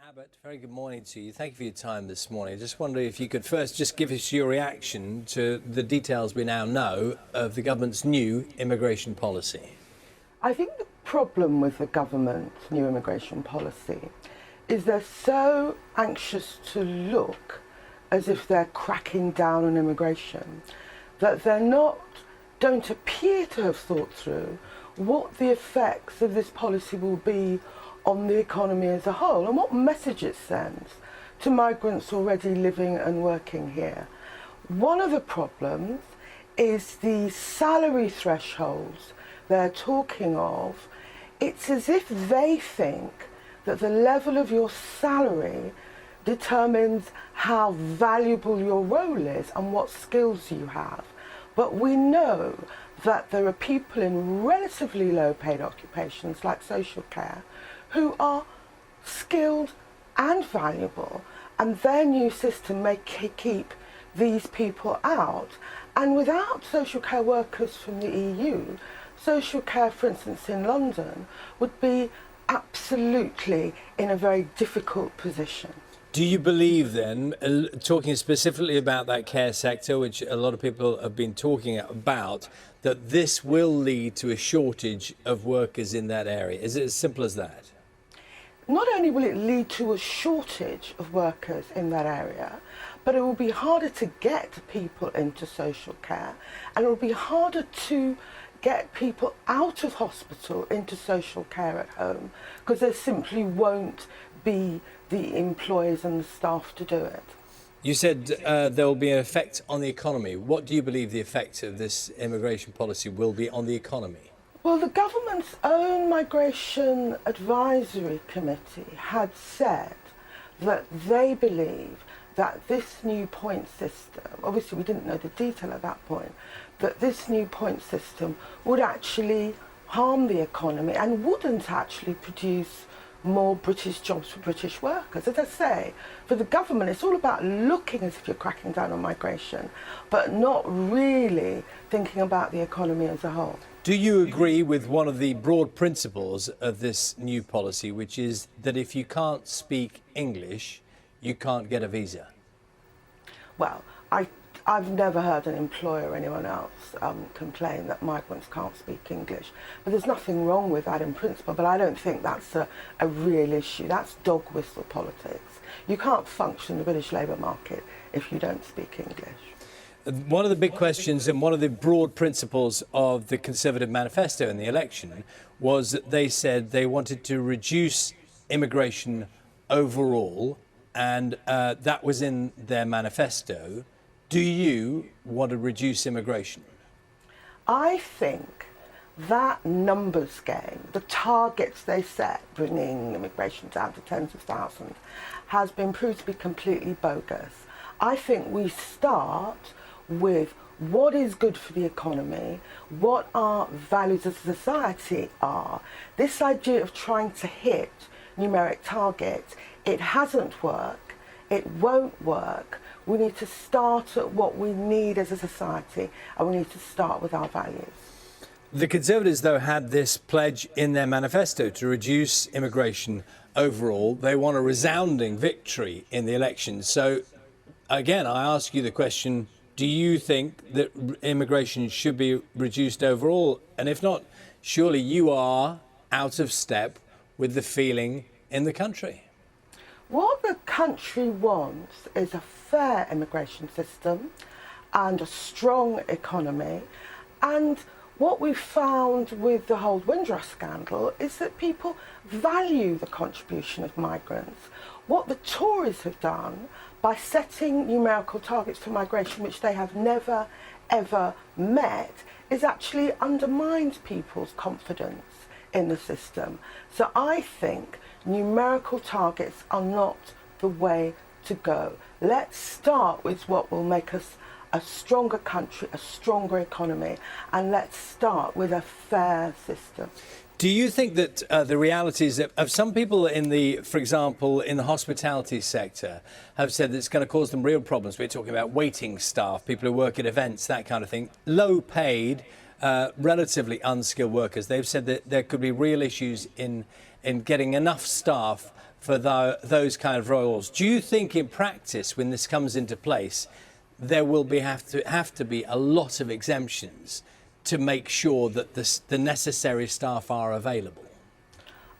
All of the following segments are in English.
Abbot, very good morning to you. Thank you for your time this morning. I just wonder if you could first just give us your reaction to the details we now know of the government's new immigration policy. I think the problem with the government's new immigration policy is they're so anxious to look as if they're cracking down on immigration that don't appear to have thought through what the effects of this policy will be on the economy as a whole and what message it sends to migrants already living and working here. One of the problems is the salary thresholds they're talking of. It's as if they think that the level of your salary determines how valuable your role is and what skills you have. But we know that there are people in relatively low paid occupations like social care who are skilled and valuable, and their new system may keep these people out. And without social care workers from the EU, social care, for instance, in London, would be absolutely in a very difficult position. Do you believe then, talking specifically about that care sector, which a lot of people have been talking about, that this will lead to a shortage of workers in that area? Is it as simple as that? Not only will it lead to a shortage of workers in that area, but it will be harder to get people into social care, and it will be harder to get people out of hospital into social care at home, because there simply won't be the employees and the staff to do it. You said there will be an effect on the economy. What do you believe the effect of this immigration policy will be on the economy? Well, the government's own Migration Advisory Committee had said that they believe that this new point system, obviously we didn't know the detail at that point, that this new point system would actually harm the economy and wouldn't actually produce more British jobs for British workers. As I say, for the government, it's all about looking as if you're cracking down on migration, but not really thinking about the economy as a whole. Do you agree with one of the broad principles of this new policy, which is that if you can't speak English, you can't get a visa? Well, I've never heard an employer or anyone else complain that migrants can't speak English. But there's nothing wrong with that in principle, but I don't think that's a real issue. That's dog whistle politics. You can't function in the British labour market if you don't speak English. One of the big questions and one of the broad principles of the Conservative manifesto in the election was that they said they wanted to reduce immigration overall, and that was in their manifesto. Do you want to reduce immigration? I think that numbers game, the targets they set, bringing immigration down to tens of thousands, has been proved to be completely bogus. I think we start with what is good for the economy, what our values as a society are. This idea of trying to hit numeric targets, it hasn't worked, it won't work. We need to start at what we need as a society, and we need to start with our values. The Conservatives, though, had this pledge in their manifesto to reduce immigration overall. They want a resounding victory in the election. So, again, I ask you the question, do you think that immigration should be reduced overall? And if not, surely you are out of step with the feeling in the country. What the country wants is a fair immigration system and a strong economy. And what we've found with the whole Windrush scandal is that people value the contribution of migrants. What the Tories have done by setting numerical targets for migration, which they have never, ever met, is actually undermined people's confidence in the system. So I think numerical targets are not the way to go. Let's start with what will make us a stronger country, a stronger economy, and let's start with a fair system. Do you think that the realities of some people for example, in the hospitality sector have said that it's going to cause them real problems? We're talking about waiting staff, people who work at events, that kind of thing, low paid, relatively unskilled workers. They've said that there could be real issues in getting enough staff for those kind of roles. Do you think in practice, when this comes into place, there will have to be a lot of exemptions to make sure that the necessary staff are available?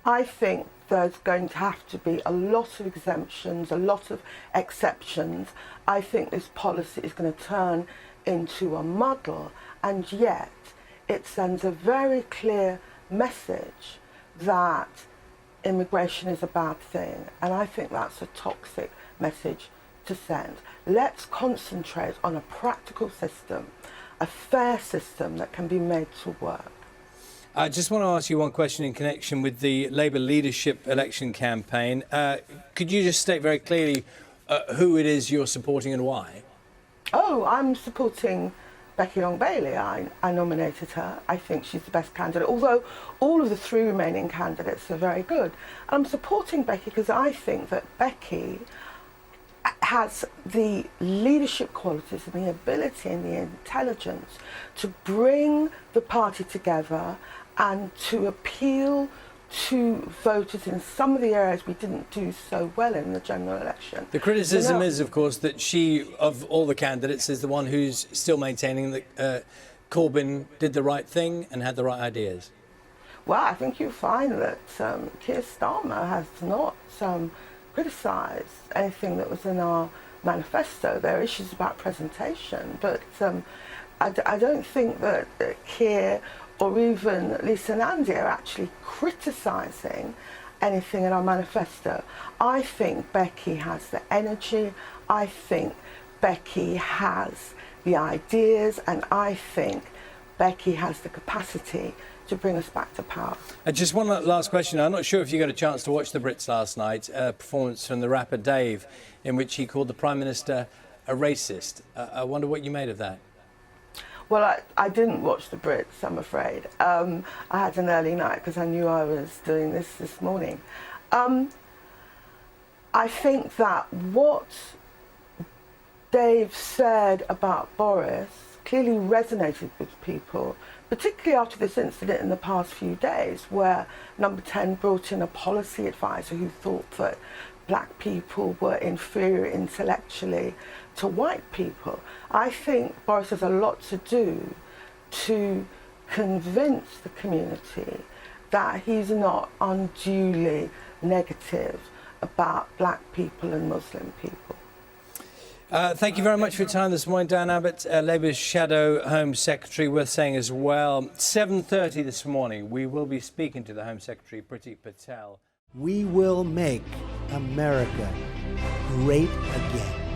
I think there's going to have to be a lot of exemptions, a lot of exceptions. I think this policy is going to turn into a muddle, and yet it sends a very clear message that immigration is a bad thing, and I think that's a toxic message to send. Let's concentrate on a practical system, a fair system that can be made to work. I just want to ask you one question in connection with the Labour leadership election campaign. Could you just state very clearly who it is you're supporting and why? Oh, I'm supporting Becky Long-Bailey. I nominated her. I think she's the best candidate, although all of the three remaining candidates are very good. I'm supporting Becky because I think that Becky has the leadership qualities and the ability and the intelligence to bring the party together and to appeal to voters in some of the areas we didn't do so well in the general election. The criticism is, of course, that she, of all the candidates, is the one who's still maintaining that Corbyn did the right thing and had the right ideas. Well, I think you'll find that Keir Starmer has not criticised anything that was in our manifesto. There are issues about presentation, but I don't think that Keir or even Lisa Nandy are actually criticising anything in our manifesto. I think Becky has the energy, I think Becky has the ideas, and I think Becky has the capacity to bring us back to power. Just one last question. I'm not sure if you got a chance to watch the Brits last night, a performance from the rapper Dave, in which he called the Prime Minister a racist. I wonder what you made of that. Well, I didn't watch the Brits, I'm afraid. I had an early night because I knew I was doing this morning. I think that what Dave said about Boris clearly resonated with people, particularly after this incident in the past few days, where Number 10 brought in a policy advisor who thought that black people were inferior intellectually to white people. I think Boris has a lot to do to convince the community that he's not unduly negative about black people and Muslim people. Thank you very much for your time this morning, Diane Abbot, Labour's Shadow Home Secretary. Worth saying as well, 7:30 this morning, we will be speaking to the Home Secretary, Priti Patel. We will make America great again.